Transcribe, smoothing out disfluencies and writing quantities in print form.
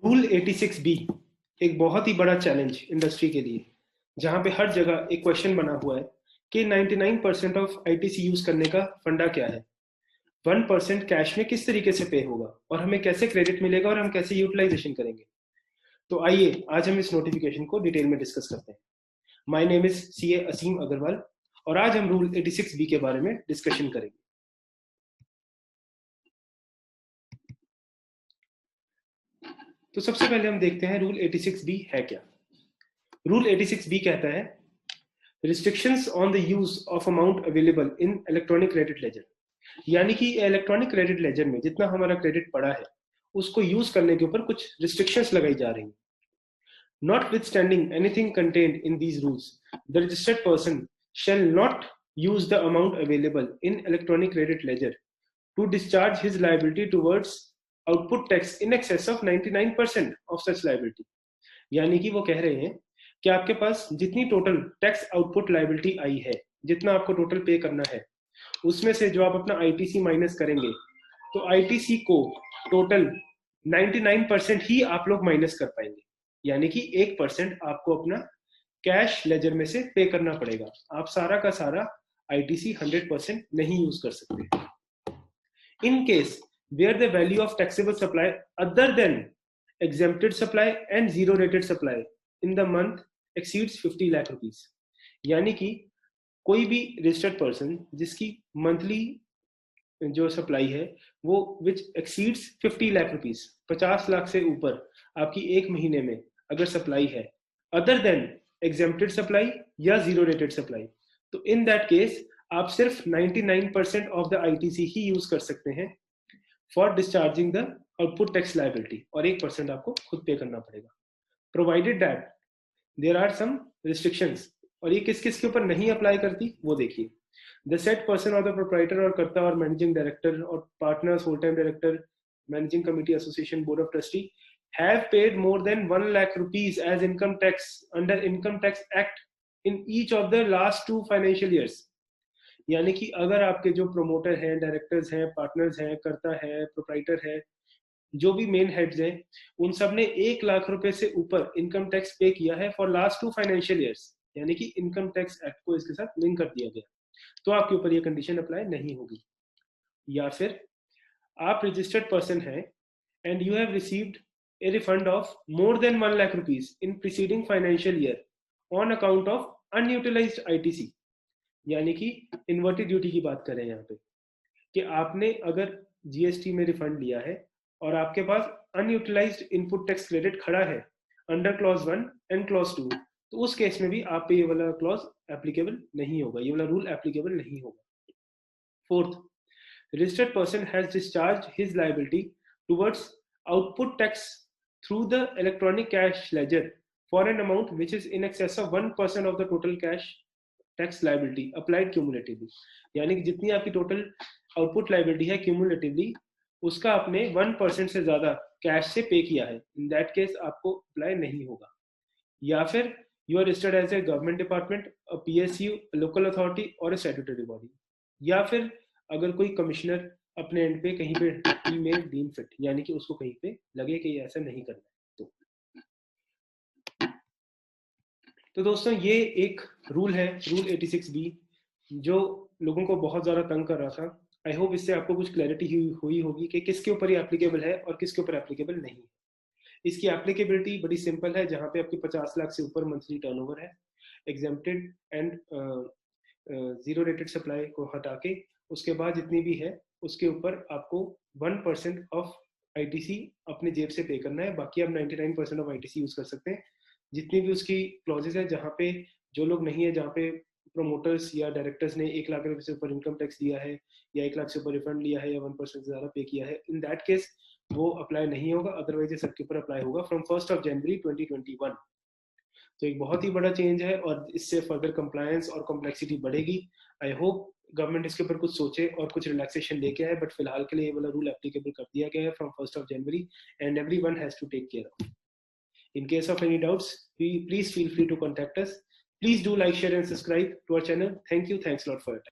Rule 86B एक बहुत ही बड़ा चैलेंज इंडस्ट्री के लिए, जहां पे हर जगह एक क्वेश्चन बना हुआ है कि 99% ऑफ आईटीसी यूज करने का फंडा क्या है। 1% कैश में किस तरीके से पे होगा और हमें कैसे क्रेडिट मिलेगा और हम कैसे यूटिलाइजेशन करेंगे। तो आइए आज हम इस नोटिफिकेशन को डिटेल में डिस्कस करते हैं। माय नेम इज सीए असीम अग्रवाल और आज हम रूल 86B के बारे में डिस्कशन करेंगे। तो सबसे पहले हम देखते हैं रूल 86B है क्या। रूल 86B कहता है restrictions on the use of amount available in electronic credit ledger, यानी कि इलेक्ट्रॉनिक क्रेडिट लेजर में जितना हमारा क्रेडिट पड़ा है उसको यूज करने के ऊपर कुछ रिस्ट्रिक्शंस लगाई जा रही हैं। Notwithstanding anything contained in these rules, the registered person shall not use the amount available in electronic credit ledger to discharge his liability towards output tax in excess of 99% of such liability। यानी कि वो कह रहे हैं कि आपके पास जितनी total tax output liability आई है, जितना आपको टोटल पे करना है, उसमें से जो आप अपना आईटीसी माइनस करेंगे तो आईटीसी को टोटल 99% ही आप लोग माइनस कर पाएंगे, यानी कि 1% आपको अपना कैश लेजर में से पे करना पड़ेगा। आप सारा का सारा आईटीसी 100% नहीं यूज कर सकते। In case where the value of taxable supply other than exempted supply and zero rated supply in the month exceeds 50 lakh rupees, यानी कि कोई भी रजिस्टर्ड पर्सन जिसकी मंथली जो सप्लाई है वो which exceeds 50 lakh rupees, 50 lakh से ऊपर आपकी एक महीने में अगर सप्लाई है अदर देन एग्जेम्प्टेड सप्लाई या जीरो रेटेड सप्लाई, तो इन दैट केस आप सिर्फ 99% ऑफ द आईटीसी ही यूज कर सकते हैं for discharging the output tax liability, और 1% आपको खुद पे करना पड़ेगा। Provided that there are some restrictions, और ये किस किस के ऊपर नहीं अप्लाई करती वो देखिए। द सेट पर्सन और द प्रोप्राइटर और कर्ता और मैनेजिंग डायरेक्टर और partners, whole time director, managing committee, association, board of trustee have paid more than 1 lakh rupees as income tax under income tax act in each of the last 2 financial years. यानी कि अगर आपके जो promoter हैं, directors हैं, partners हैं, कर्ता है, प्रोप्राइटर है, जो भी मेन हेड्स हैं, उन सब ने 1 लाख रुपए से ऊपर इनकम टैक्स पे किया है फॉर लास्ट 2 फाइनेंशियल ईयर्स, यानी कि इनकम टैक्स एक्ट को इसके साथ लिंक कर दिया गया, तो आपके ऊपर ये कंडीशन अप्लाई नहीं होगी। या फिर आप रजिस्टर्ड पर्सन हैं and you have received A refund of more than 1 lakh rupees in preceding financial year on account of unutilised ITC, यानी कि इन्वर्टेड ड्यूटी की बात करें यहाँ पे कि आपने अगर जीएसटी में रिफंड लिया है और आपके पास अनयूटिलाइज्ड इनपुट टैक्स क्रेडिट खड़ा है अंडर क्लॉज 1 एंड क्लॉज 2, तो उस केस में भी आप पे ये वाला क्लॉज एप्लीकेबल नहीं होगा, ये वाला रूल एप्लीकेबल नहीं होगा। Fourth, registered person has discharged his liability towards output tax through the electronic cash ledger for an amount which is in excess of 1% of the total cash tax liability applied cumulatively, यानी कि जितनी आपकी total output liability है cumulatively उसका आपने 1% से ज्यादा cash से पे किया है, इन दैट केस आपको अप्लाई नहीं होगा। या फिर you are registered as a government department, PSU, local authority और स्टैट्यूटरी बॉडी, या फिर अगर कोई कमिश्नर अपने एंड पे कहीं पे में डीम फिट, यानी कि उसको कहीं पे लगे कि ऐसा नहीं करना है। तो दोस्तों ये एक रूल है, रूल 86B, जो लोगों को बहुत ज़्यादा तंग कर रहा था। आई होप इससे आपको कुछ क्लैरिटी हुई होगी कि किसके ऊपर ये एप्लीकेबल है और किसके ऊपर एप्लीकेबल नहीं है। इसकी एप्लीकेबिलिटी बड़ी सिंपल है, जहाँ पे आपकी 50 लाख से ऊपर मंथली टर्नओवर है, exempted and zero rated supply को हटा के उसके बाद जितनी भी है उसके ऊपर आपको 1% ऑफ आईटीसी अपने जेब से पे करना है, बाकी आप 99% ऑफ आईटीसी यूज कर सकते हैं। जितनी भी उसकी क्लॉजेज है, जहाँ पे जो लोग नहीं है, जहाँ पे प्रोमोटर्स या डायरेक्टर्स ने 1 लाख रुपए से ऊपर इनकम टैक्स दिया है या 1 लाख से ऊपर रिफंड लिया है या 1% से ज्यादा पे किया है, इन दैट केस वो अप्लाई नहीं होगा। अदरवाइज ये सबके ऊपर अप्लाई होगा फ्रॉम 1 जनवरी 2021। तो एक बहुत ही बड़ा चेंज है और इससे फर्दर कंप्लायंस और कॉम्प्लेक्सिटी बढ़ेगी। आई होप गवर्नमेंट इसके ऊपर कुछ सोचे और कुछ रिलैक्सेशन लेके आए, बट फिलहाल के लिए ये वाला रूल एप्लीकेबल कर दिया गया है from 1 January and everyone has to take care of. In case of any doubts, please feel free to contact us. Please do like, share and subscribe to our channel. Thank you. Thanks a lot for your time.